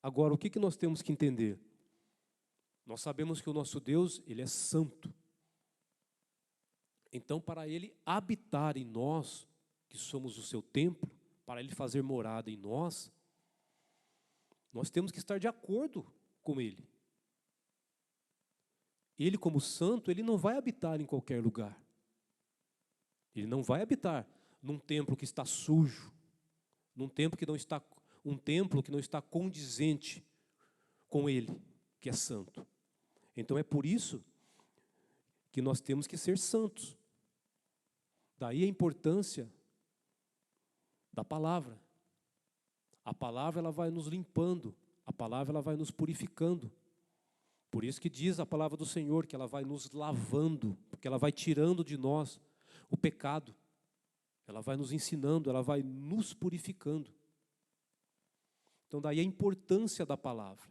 S1: Agora, o que nós temos que entender? Nós sabemos que o nosso Deus, Ele é santo. Então, para Ele habitar em nós, que somos o seu templo, para Ele fazer morada em nós, nós temos que estar de acordo com Ele. Ele, como santo, Ele não vai habitar em qualquer lugar. Ele não vai habitar num templo que está sujo, num templo que não está, um templo que não está condizente com Ele, que é santo. Então é por isso que nós temos que ser santos. Daí a importância da palavra. A palavra ela vai nos limpando, a palavra ela vai nos purificando. Por isso que diz a palavra do Senhor que ela vai nos lavando, porque ela vai tirando de nós o pecado. Ela vai nos ensinando, ela vai nos purificando. Então daí a importância da palavra.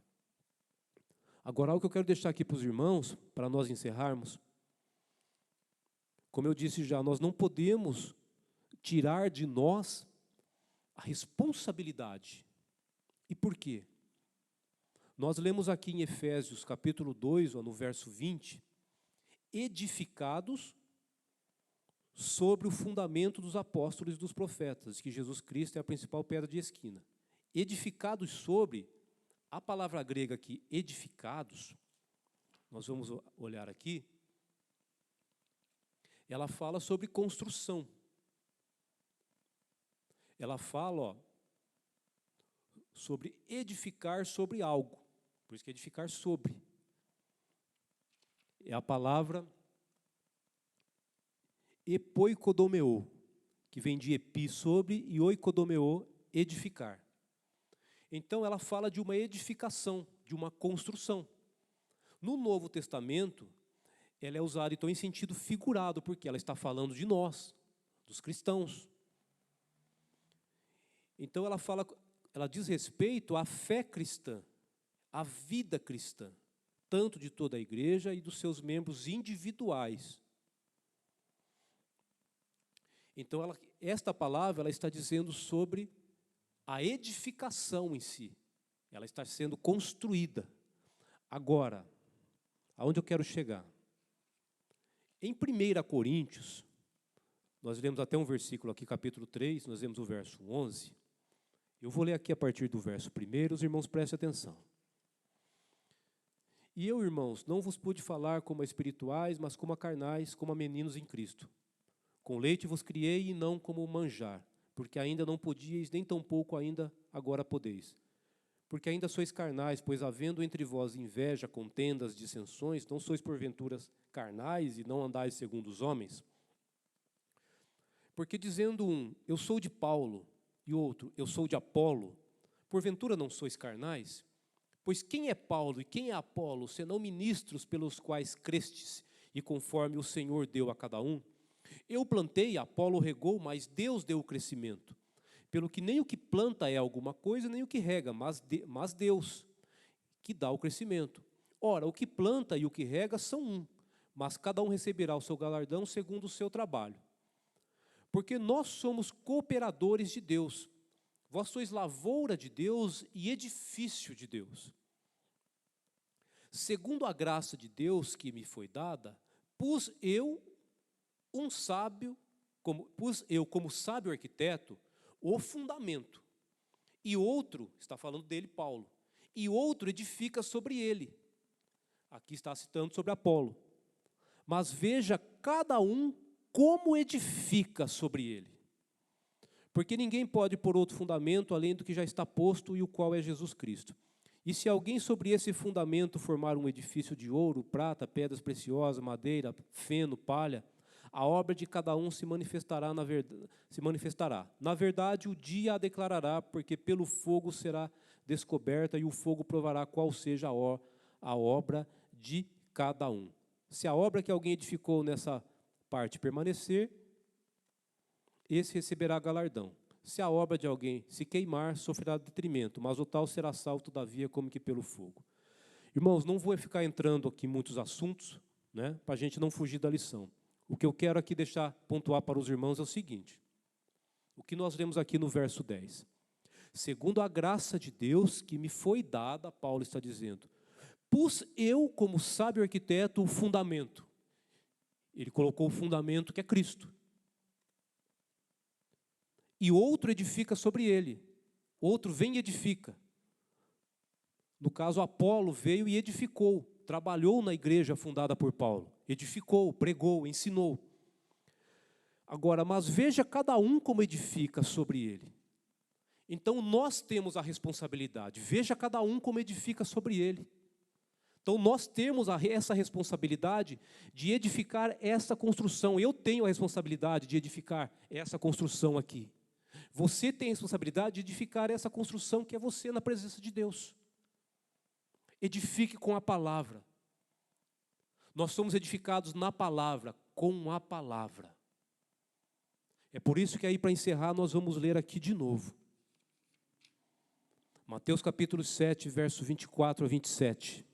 S1: Agora, algo que eu quero deixar aqui para os irmãos, para nós encerrarmos. Como eu disse já, nós não podemos tirar de nós a responsabilidade. E por quê? Nós lemos aqui em Efésios capítulo 2, no verso 20, edificados sobre o fundamento dos apóstolos e dos profetas, que Jesus Cristo é a principal pedra de esquina. Edificados sobre, a palavra grega aqui, edificados, nós vamos olhar aqui, ela fala sobre construção. Ela fala, sobre edificar sobre algo. Por isso que edificar sobre. É a palavra epoikodomeo, que vem de epi, sobre, e oikodomeo, edificar. Então, ela fala de uma edificação, de uma construção. No Novo Testamento, ela é usada, então, em sentido figurado, porque ela está falando de nós, dos cristãos. Então, ela diz respeito à fé cristã, à vida cristã, tanto de toda a igreja e dos seus membros individuais. Então, esta palavra ela está dizendo sobre a edificação em si. Ela está sendo construída. Agora, aonde eu quero chegar? Em 1 Coríntios, nós lemos até um versículo aqui, capítulo 3, nós lemos o verso 11. Eu vou ler aqui a partir do verso 1, os irmãos prestem atenção. E eu, irmãos, não vos pude falar como a espirituais, mas como a carnais, como a meninos em Cristo. Com leite vos criei e não como manjar, porque ainda não podíeis, nem tampouco ainda agora podeis. Porque ainda sois carnais, pois havendo entre vós inveja, contendas, dissensões, não sois porventura carnais e não andais segundo os homens? Porque dizendo um, eu sou de Paulo, e outro, eu sou de Apolo, porventura não sois carnais? Pois quem é Paulo e quem é Apolo, senão ministros pelos quais crestes, e conforme o Senhor deu a cada um? Eu plantei, Apolo regou, mas Deus deu o crescimento. Pelo que nem o que planta é alguma coisa, nem o que rega, mas Deus, que dá o crescimento. Ora, o que planta e o que rega são um, mas cada um receberá o seu galardão segundo o seu trabalho. Porque nós somos cooperadores de Deus. Vós sois lavoura de Deus e edifício de Deus. Segundo a graça de Deus que me foi dada, pus eu como sábio arquiteto, o fundamento. E outro, está falando dele, Paulo, e outro edifica sobre ele. Aqui está citando sobre Apolo. Mas veja cada um como edifica sobre ele. Porque ninguém pode pôr outro fundamento além do que já está posto e o qual é Jesus Cristo. E se alguém sobre esse fundamento formar um edifício de ouro, prata, pedras preciosas, madeira, feno, palha, a obra de cada um se manifestará. Na verdade, o dia a declarará, porque pelo fogo será descoberta e o fogo provará qual seja a obra de cada um. Se a obra que alguém edificou nessa parte permanecer, esse receberá galardão. Se a obra de alguém se queimar, sofrerá detrimento, mas o tal será salvo, todavia, como que pelo fogo. Irmãos, não vou ficar entrando aqui em muitos assuntos, né? Para a gente não fugir da lição. O que eu quero aqui deixar pontuar para os irmãos é o seguinte. O que nós lemos aqui no verso 10. Segundo a graça de Deus que me foi dada, Paulo está dizendo, pus eu, como sábio arquiteto, o fundamento. Ele colocou o fundamento que é Cristo. E outro edifica sobre ele. Outro vem e edifica. No caso, Apolo veio e edificou, trabalhou na igreja fundada por Paulo. Edificou, pregou, ensinou. Agora, mas veja cada um como edifica sobre ele. Então, nós temos a responsabilidade. Veja cada um como edifica sobre ele. Então, nós temos essa responsabilidade de edificar essa construção. Eu tenho a responsabilidade de edificar essa construção aqui. Você tem a responsabilidade de edificar essa construção que é você na presença de Deus. Edifique com a palavra. Nós somos edificados na palavra, com a palavra. É por isso que aí, para encerrar, nós vamos ler aqui de novo. Mateus capítulo 7, verso 24 a 27.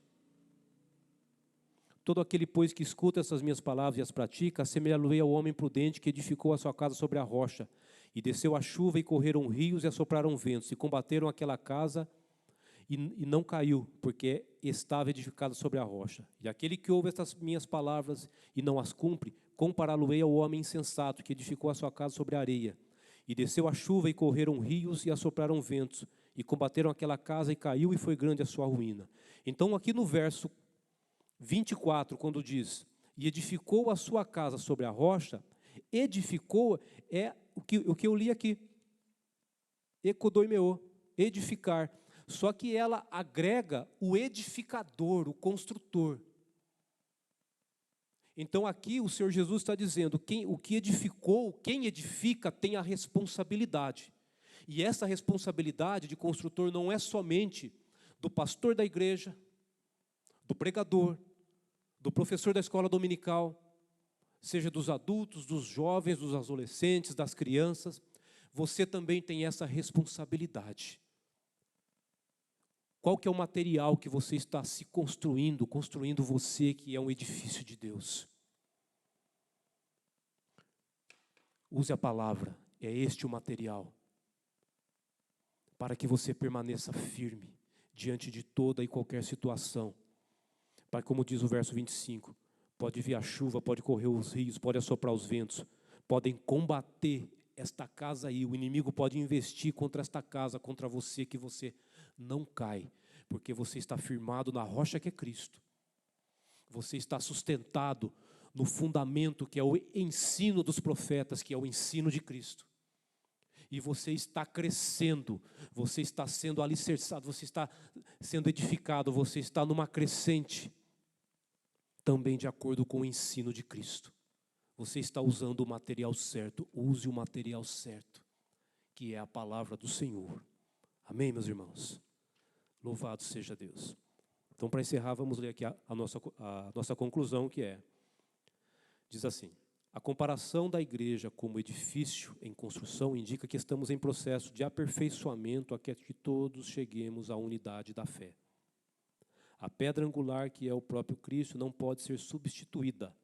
S1: Todo aquele, pois, que escuta essas minhas palavras e as pratica, assemelha-lo-ei ao homem prudente que edificou a sua casa sobre a rocha. E desceu a chuva, e correram rios, e assopraram ventos, e combateram aquela casa, e não caiu, porque estava edificada sobre a rocha. E aquele que ouve estas minhas palavras e não as cumpre, compará-lo-ei ao homem insensato, que edificou a sua casa sobre a areia. E desceu a chuva, e correram rios, e assopraram ventos, e combateram aquela casa, e caiu, e foi grande a sua ruína. Então, aqui no verso 24, quando diz, e edificou a sua casa sobre a rocha, edificou é o que eu li aqui. Ekodoimeo, edificar. Só que ela agrega o edificador, o construtor. Então aqui o Senhor Jesus está dizendo, o que edificou, quem edifica tem a responsabilidade. E essa responsabilidade de construtor não é somente do pastor da igreja, do pregador, do professor da escola dominical, seja dos adultos, dos jovens, dos adolescentes, das crianças. Você também tem essa responsabilidade. Qual que é o material que você está se construindo você que é um edifício de Deus? Use a palavra, é este o material, para que você permaneça firme diante de toda e qualquer situação. Para, como diz o verso 25, pode vir a chuva, pode correr os rios, pode assoprar os ventos, podem combater esta casa aí, o inimigo pode investir contra esta casa, contra você, que você não cai, porque você está firmado na rocha que é Cristo. Você está sustentado no fundamento que é o ensino dos profetas, que é o ensino de Cristo. E você está crescendo, você está sendo alicerçado, você está sendo edificado, você está numa crescente, também de acordo com o ensino de Cristo. Você está usando o material certo, use o material certo, que é a palavra do Senhor. Amém, meus irmãos? Louvado seja Deus. Então, para encerrar, vamos ler aqui a nossa conclusão, que diz assim: a comparação da igreja como edifício em construção indica que estamos em processo de aperfeiçoamento até que todos cheguemos à unidade da fé. A pedra angular, que é o próprio Cristo, não pode ser substituída.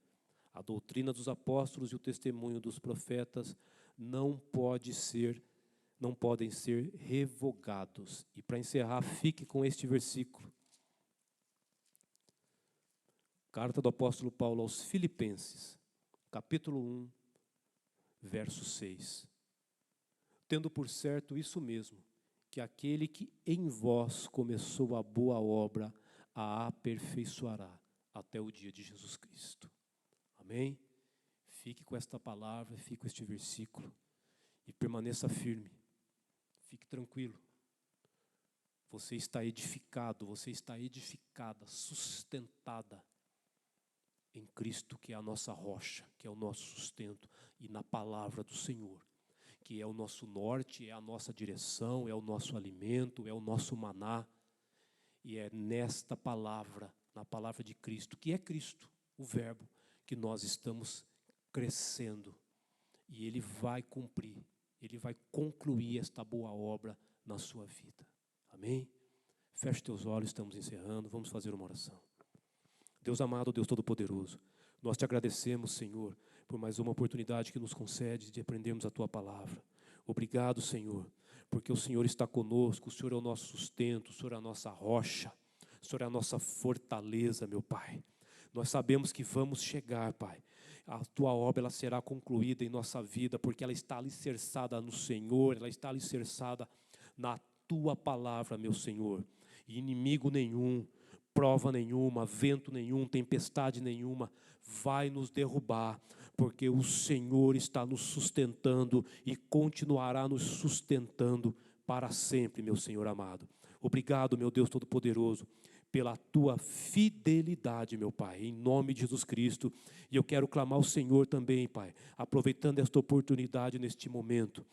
S1: A doutrina dos apóstolos e o testemunho dos profetas não podem ser revogados. E para encerrar, fique com este versículo. Carta do apóstolo Paulo aos Filipenses, capítulo 1, verso 6. Tendo por certo isso mesmo, que aquele que em vós começou a boa obra, a aperfeiçoará até o dia de Jesus Cristo. Amém? Fique com esta palavra, fique com este versículo e permaneça firme. Fique tranquilo. Você está edificado, você está edificada, sustentada em Cristo, que é a nossa rocha, que é o nosso sustento, e na palavra do Senhor, que é o nosso norte, é a nossa direção, é o nosso alimento, é o nosso maná. E é nesta palavra, na palavra de Cristo, que é Cristo, o Verbo, que nós estamos crescendo. E Ele vai cumprir, Ele vai concluir esta boa obra na sua vida. Amém? Feche teus olhos, estamos encerrando, vamos fazer uma oração. Deus amado, Deus Todo-Poderoso, nós te agradecemos, Senhor, por mais uma oportunidade que nos concede de aprendermos a Tua Palavra. Obrigado, Senhor, porque o Senhor está conosco, o Senhor é o nosso sustento, o Senhor é a nossa rocha, o Senhor é a nossa fortaleza, meu Pai. Nós sabemos que vamos chegar, Pai. A Tua obra ela será concluída em nossa vida, porque ela está alicerçada no Senhor, ela está alicerçada na Tua Palavra, meu Senhor. E inimigo nenhum, prova nenhuma, vento nenhum, tempestade nenhuma vai nos derrubar, porque o Senhor está nos sustentando e continuará nos sustentando para sempre, meu Senhor amado. Obrigado, meu Deus Todo-Poderoso, pela Tua fidelidade, meu Pai, em nome de Jesus Cristo. E eu quero clamar ao Senhor também, Pai, aproveitando esta oportunidade neste momento.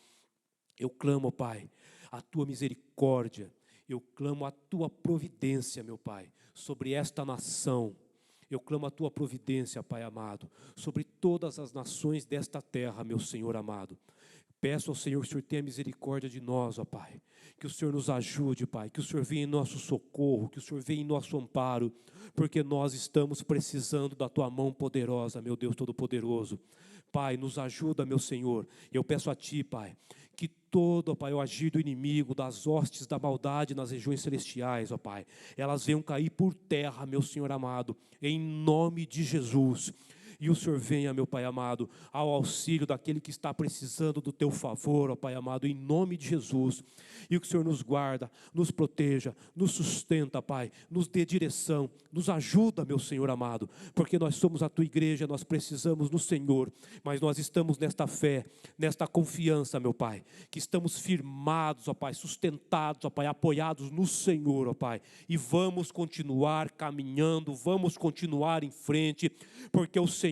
S1: Eu clamo, Pai, a Tua misericórdia, eu clamo a Tua providência, meu Pai, sobre esta nação. Eu clamo a Tua providência, Pai amado, sobre todas as nações desta terra, meu Senhor amado. Peço ao Senhor que o Senhor tenha misericórdia de nós, ó Pai. Que o Senhor nos ajude, Pai. Que o Senhor venha em nosso socorro, que o Senhor venha em nosso amparo, porque nós estamos precisando da Tua mão poderosa, meu Deus Todo-Poderoso. Pai, nos ajuda, meu Senhor. Eu peço a Ti, Pai, que todo, ó Pai, o agir do inimigo, das hostes da maldade nas regiões celestiais, ó Pai, elas venham cair por terra, meu Senhor amado, em nome de Jesus. E o Senhor venha, meu Pai amado, ao auxílio daquele que está precisando do Teu favor, ó Pai amado, em nome de Jesus. E que o Senhor nos guarda, nos proteja, nos sustenta, Pai, nos dê direção, nos ajuda, meu Senhor amado, porque nós somos a Tua igreja, nós precisamos do Senhor, mas nós estamos nesta fé, nesta confiança, meu Pai, que estamos firmados, ó Pai, sustentados, ó Pai, apoiados no Senhor, ó Pai, e vamos continuar caminhando, vamos continuar em frente, porque o Senhor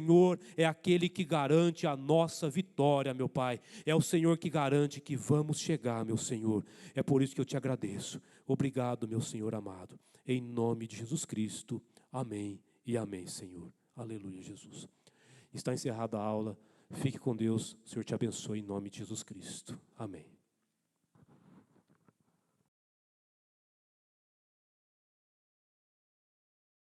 S1: é aquele que garante a nossa vitória, meu Pai. É o Senhor que garante que vamos chegar, meu Senhor. É por isso que eu te agradeço. Obrigado, meu Senhor amado. Em nome de Jesus Cristo. Amém e amém, Senhor. Aleluia, Jesus. Está encerrada a aula. Fique com Deus. O Senhor te abençoe em nome de Jesus Cristo. Amém.